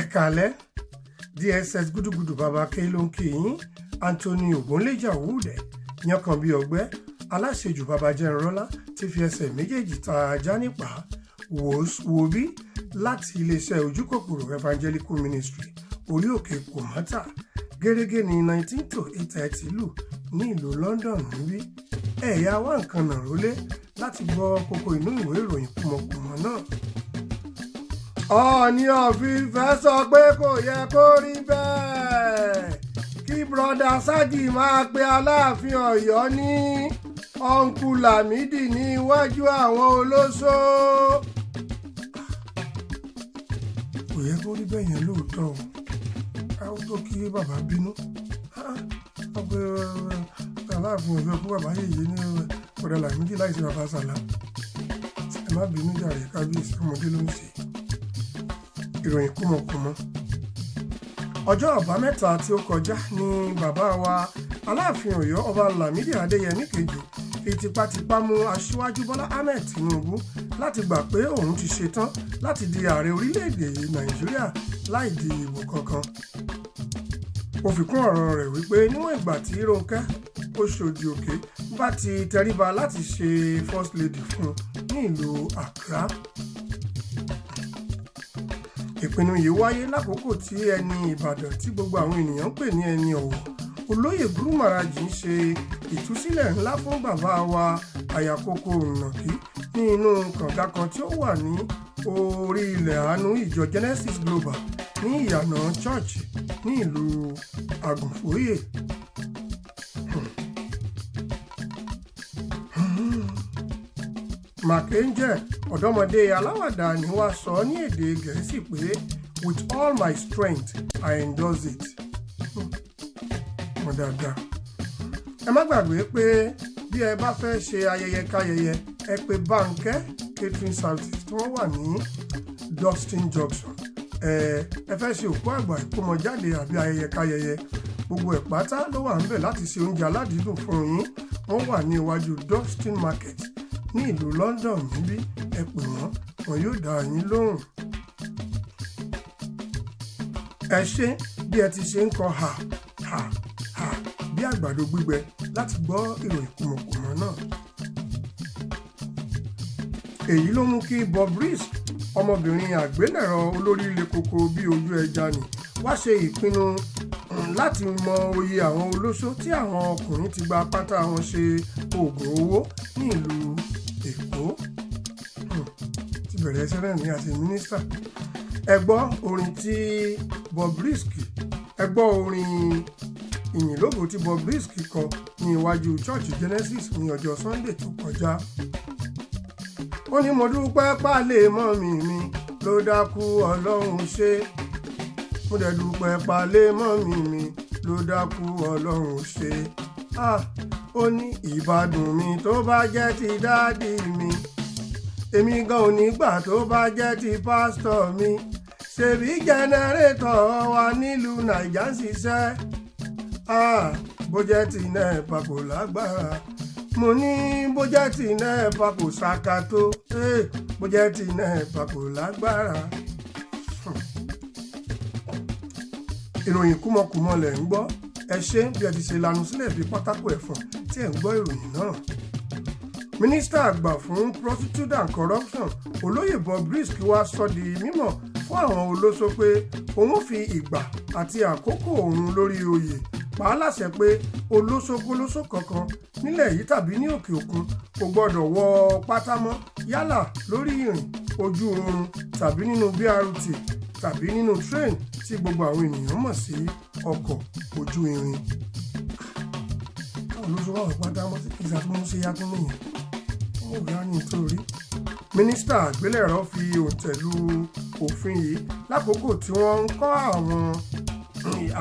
Ẹ̀kálẹ́ DSS gúdúgúdú bàbá ké ló ń kí yín. Anthony Ogunléjà Wúdẹ̀ yankan bí ọgbẹ́ aláṣejù bàbá jẹnrọ́lá ti fi ẹsẹ̀ méjèèjì ta ajá nípa wò bí láti iléeṣẹ́ ojúkòkòrò Evangelical Ministry orí òkè Kòmátà gẹ́gẹ́ ní 19 to 8:30 lù ní ìlú London níbí. Ẹ̀yà wá nǹkan nà rólé láti gbọ́ kókó inú ìwé ìròyìn kùmọ̀kùmọ̀ náà. Ọọ̀ni of Ifẹ̀ sọ pé kò yẹ kó rí bẹ́ẹ̀ kí brọ́dà Sájì máa pe Aláàfin Ọ̀yọ́ ní ọ̀nkú Lámídì ní iwájú àwọn olóṣó. Kò yẹ kó rí bẹ́ẹ̀ yẹn lóòótọ́ o, káwọn tó kí bàbá bínú Aláàfin Ọ̀yọ́ kó bàbá yèyé ní brọ́dà Lámídì láìsí bàbá Sàlá. Ẹ má bínú jàre, kábíyèsí ọmọdé ló ń ṣe. Ìròyìn kúmọ̀kúmọ̀. Ọjọ́ àbámẹ́ta tí ó kọjá ní bàbá wa Aláàfin Ọ̀yọ́ ọba Lámídì Adéyẹmí kejì fi tipátipá mú aṣíwájú Bọ́lá Ahmed Tinubu láti gbà pé òun ti ṣetán láti di ààrẹ orílẹ̀-èdè Nàìjíríà láì di ìbò kankan. Ó fi kún ọ̀rọ̀ rẹ̀ wípé níwọ̀n ìgbà tí Rónkẹ́ Oṣòdì Òkè bá ti tẹríba láti ṣe first lady fún ní ìlú Accra. Ìpinnu yìí wáyé lákòókò tí ẹni Ìbàdàn tí gbogbo àwọn ènìyàn ń pè ní ẹni ọ̀wọ̀ olóyè Guru Maharaj ń ṣe ìtúsílẹ̀ ńlá fún bàbá wa Àyàkókò Ìnàkí ní inú kànga kan tí ó wà ní orí ilẹ̀ àánú ìjọ Genesis Global ní ìyànà Church ní ìlú Àgùnfòyè. Màkẹ́ńjẹ́ ọ̀dọ́mọdé aláwàdà ni wàá sọ ní èdè Gẹ̀ẹ́sì pé with all my strength I endorse it. Mọ̀ dáadáa. Ẹ má gbàgbé pé bí ẹ bá fẹ́ ṣe ayẹyẹ káyẹyẹ ẹ pè Bánkẹ́ Catering Services tí wọ́n wà ní Dustin Junction. Ẹ fẹ́ ṣe òkú àgbà ìkómọjáde àbí ayẹyẹ káyẹyẹ gbogbo ẹ̀ pátá ló wà níbẹ̀ láti ṣe oúnjẹ aládìídùn fún yín. Wọ́n wà ní iwájú Dustin Market ní ìlú London níbí. Ẹ pè wọ́n, wọn yóò dá yín lóhùn. Ẹ ṣé bí ẹ ti ṣe ń kọ ha ha ha bí àgbàdo gbígbẹ láti gbọ́ ìròyìn kùmọ̀kùmọ̀ náà. Èyí ló mú kí Bob Risky ọmọbìnrin àgbélẹ̀rọ olórí ilé koko bí ojú ẹja nì wá ṣe ìpinnu láti mọ oyè àwọn olóṣó tí àwọn ọkùnrin ti gba pátá wọn ṣe oògùn owó ní ìlú Èkó. Ti bẹ̀rẹ̀ ẹsẹ̀ náà ní àti mínísítà. Ẹ gbọ́ orin tí Bob Risky orin ìyìnlógo tí Bob Risky kọ ní iwájú Church Genesis ní ọjọ́ Sunday tó kọjá. Ó ní mo dúpẹ́ pálẹ̀ mọ́mì mi ló dákú Ọlọ́run ṣe. Mo dẹ̀ dúpẹ́ pálẹ̀ mọ́mì mi ló dákú Ọlọ́run ṣe. Ó ní ìbádùn mi tó bá jẹ́ ti dáàdì mi. Èmi gan ò ní gbà tó bá jẹ́ ti pásítọ̀ mi. Ṣèbí jẹnẹrétọ̀ wa nílùú Nàìjà ń ṣiṣẹ́. Bó jẹ́ ti NEPA kò lágbára. Mo ní bó jẹ́ ti NEPA kò ṣàkàtó. Bó jẹ́ ti NEPA kò lágbára. Ìròyìn kúmọ̀kùmọ̀ lẹ̀ ń gbọ́. Ẹ ṣé bí ẹ ti ṣe lanu sílẹ̀ bí pátákó ẹ̀fọn tí ẹ̀ ń gbọ́ ìròyìn náà. Mínísítà àgbà fún Prostitution and Corruption olóyè Bob Risky wá sọ di mímọ̀ fún àwọn olóṣó pé òun fi ìgbà àti àkókò òun lórí oyè pa á láṣẹ pé olóṣókólóṣó kankan nílẹ̀ yìí tàbí ní òkè òkun kò gbọ́dọ̀ wọ pátá mọ́ yálà lórí ìrìn ojú oorun tàbí nínú BRT tàbí nínú train tí gbogbo àwọn ènìyàn mọ̀ sí ọkọ̀ ojú irin. Káwọn olóṣó wà wọ pátá mọ́ sí kìsà tó mú sí yàtọ̀ nìyẹn. Wọ́n gbà ní nítorí. Mínísítà àgbélẹ̀rọ fi òǹtẹ̀ lu òfin yìí lákòókò tí wọ́n ń kọ́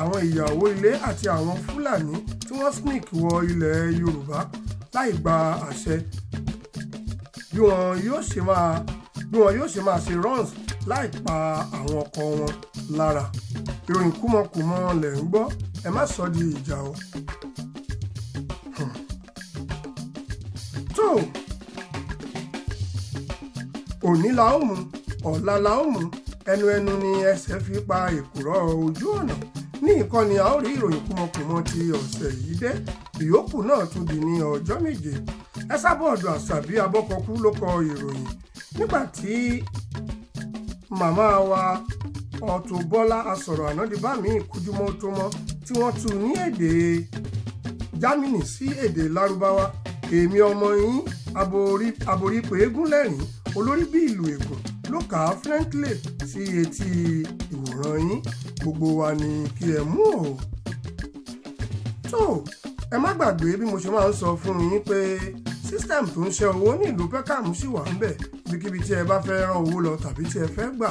àwọn ìyàwó ilé àti àwọn Fúlàní tí wọ́n sneak wọ ilẹ̀ Yorùbá láì gba àṣẹ bí wọn yóò ṣe máa ṣe runs láì pa àwọn ọkọ wọn lára. Ìròyìn kúmọ̀kùmọ̀ lẹ̀ ń gbọ́, ẹ má sọ di ìjà o. Tó òní la ó mú ọ̀la la ó mú ẹnu ni ẹsẹ̀ fi pa èkùrọ́ ojú ọ̀nà. Ní ìkànnì a ó rí ìròyìn kúmọkùmọ ti ọ̀sẹ̀ yìí dé, ìyókù náà tún di ní ọjọ́ méje. Ẹsábọ̀dù Àṣàbí Abọ́kọ̀kú ló kọ ìròyìn nígbà tí màmá wa Auto Bọ́lá asọ̀rọ̀ ànádìbámi Kújúmọ́ tó mọ́ tí wọ́n tú ní èdè Jámánì sí èdè Lárúbáwá. Èmi ọmọ yín aborípo eégún lẹ́rìn olórí bí ìlú Ègùn ló kà á fluently sí etí ìwòran yín. Gbogbo wa ni kí ẹ mú o. tó ẹ má gbàgbé bí mo ṣe máa ń sọ fún yín pé system tó ń ṣe owó ní ìlú Peckham sì wà ń bẹ̀ ibikíbi tí ẹ bá fẹ́ rán owó lọ tàbí tí ẹ fẹ́ gbà.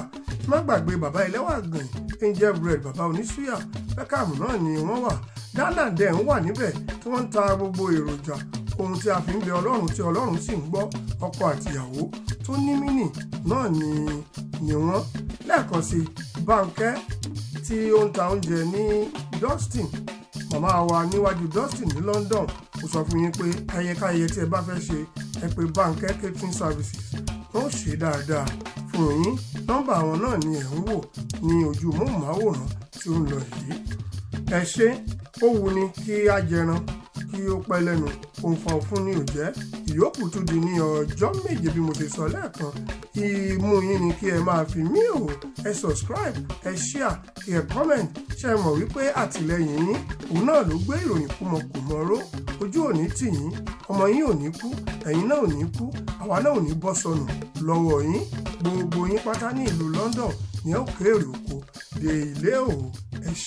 Má gbàgbé bàbá ẹlẹ́wà gbìn Angel Bread bàbá oníṣúyà Peckham náà ni wọ́n wà. Ghana dẹ̀ ń wà níbẹ̀ tí wọ́n ń ta gbogbo èròjà ohun tí a fi ń bẹ Ọlọ́run tí Ọlọ́run sì ń gbọ́. Ọkọ àtìyàwó tó ní mínì náà ni wọ́n. Lẹ́ẹ̀kan sí Bánkẹ́ tí ó ń ta oúnjẹ ní Dustin màmá wa níwájú Dustin ní London. Mo sọ fún yín pé ayẹkáyẹ tí ẹ bá fẹ́ ṣe ẹ pè Bánkẹ́ Catering Services wọ́n ṣe dáadáa fún yín. Nọ́mbà àwọn náà ni ẹ̀ ń wò ní ojú móhùnmáwòrán tí ó ń lọ yìí. Ẹ ṣé, ó wù ní kí á jẹran kí ó pẹ́ lẹ́nu òǹfọ̀n fún ní òjẹ́. Ìyókù tún di ní ọjọ́ méje bí mo ṣe sọ lẹ́ẹ̀kan. Ìmú yín ni kí ẹ máa fi mí o. Ẹ subscribe, ẹ share, kí ẹ comment. Ṣé ẹ mọ̀ wípé àtìlẹ́yìn yín òun náà ló gbé ìròyìn kúmọkùmọ ró. Ojú ò ní tì yín, ọmọ yín ò ní kú, ẹ̀yin náà ò ní kú, àwa náà ò ní bọ́ sọnù lọ́wọ́ yín. Gbogbo yín pátá ní ìlú London ni ó kéré oko dé ilé o. Ẹ ṣé.